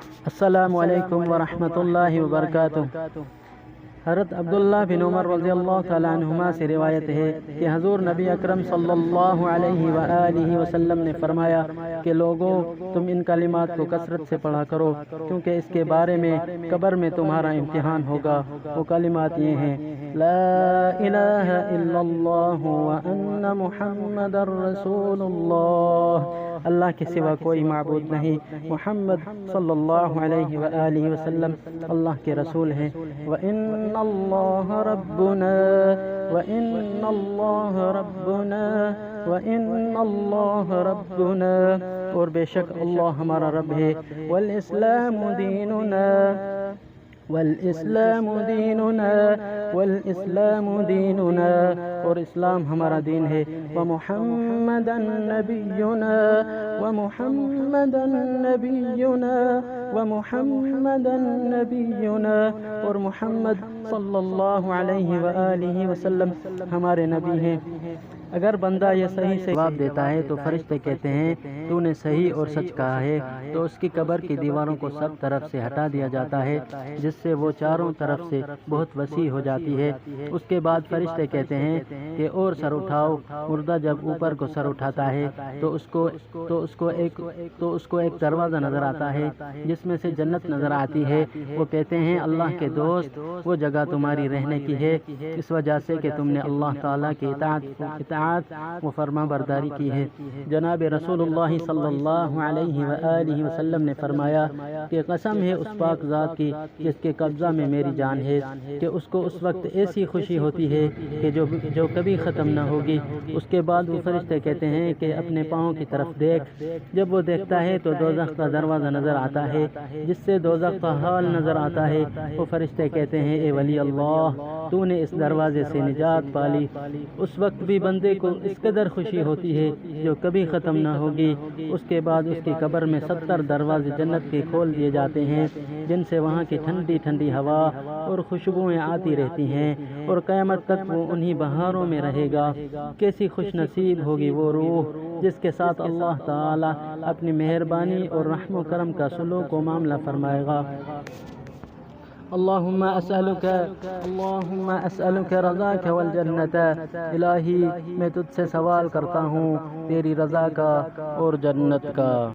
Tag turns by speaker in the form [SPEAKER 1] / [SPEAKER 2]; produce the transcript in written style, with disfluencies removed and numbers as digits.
[SPEAKER 1] السلام علیکم ورحمۃ اللہ وبرکاتہ۔ حضرت عبداللہ بن عمر رضی اللہ تعالیٰ عنہما سے روایت ہے کہ حضور نبی اکرم صلی اللہ علیہ وآلہ وسلم نے فرمایا کہ لوگوں، تم ان کلمات کو کثرت سے پڑھا کرو، کیونکہ اس کے بارے میں قبر میں تمہارا امتحان ہوگا۔ وہ کلمات یہ ہیں: لا الہ الا اللہ وان محمد رسول اللہ، اللہ کے سوا کوئی معبود نہیں، محمد صلی اللہ علیہ وآلہ وسلم اللہ کے رسول ہیں۔ وَإِنَّ اللَّهَ رَبُّنَا وَإِنَّ اللَّهَ رَبُّنَا وَإِنَّ اللَّهَ رَبُّنَا، اور بے شک اللہ ہمارا رب ہے۔ وَالْإِسْلَامُ دِينُنَا والاسلام دیننا والاسلام دیننا، اور اسلام ہمارا دین ہے۔ ومحمدا نبینا ومحمدا نبینا ومحمدا نبینا، اور محمد صلی اللہ علیہ وآلہ وسلم ہمارے نبی ہیں۔ اگر بندہ یہ صحیح سے جواب دیتا ہے تو فرشتے کہتے ہیں تو نے صحیح اور سچ کہا ہے، تو اس کی قبر کی دیواروں کو سب طرف سے ہٹا دیا جاتا ہے، جس سے وہ چاروں طرف سے بہت وسیع ہو جاتی ہے۔ اس کے بعد فرشتے کہتے ہیں کہ اور سر اٹھاؤ۔ مردہ جب اوپر کو سر اٹھاتا ہے تو اس کو ایک دروازہ نظر آتا ہے جس میں سے جنت نظر آتی ہے۔ وہ کہتے ہیں اللہ کے دوست، وہ جگہ تمہاری رہنے کی ہے، اس وجہ سے کہ تم نے اللہ تعالیٰ کی اطاعت و فرما برداری کی ہے۔ جناب رسول اللہ صلی اللہ علیہ وآلہ وسلم نے فرمایا کہ قسم ہے اس پاک ذات کی جس کے قبضہ میں میری جان ہے، کہ اس کو اس وقت ایسی خوشی ہوتی ہے کہ جو کبھی ختم نہ ہوگی۔ اس کے بعد وہ فرشتے کہتے ہیں کہ اپنے پاؤں کی طرف دیکھ۔ جب وہ دیکھتا ہے تو دوزخ کا دروازہ نظر آتا ہے جس سے دوزخ کا حال نظر آتا ہے۔ وہ فرشتے کہتے ہیں اے ولی اللہ، تو نے اس دروازے سے نجات پالی۔ اس وقت بھی بندے کو اس قدر خوشی ہوتی ہے جو کبھی ختم نہ ہوگی۔ اس کے بعد اس کی قبر میں 70 دروازے جنت کے کھول دیے جاتے ہیں، جن سے وہاں کی ٹھنڈی ٹھنڈی ہوا اور خوشبوئیں آتی رہتی ہیں، اور قیامت تک وہ انہی بہاروں میں رہے گا۔ کیسی خوش نصیب ہوگی وہ روح جس کے ساتھ اللہ تعالی اپنی مہربانی اور رحم و کرم کا سلوک و معاملہ فرمائے گا۔ اللہم اسألک رضاک والجنت، الہی میں تجھ سے سوال کرتا ہوں تیری رضا کا اور جنت کا۔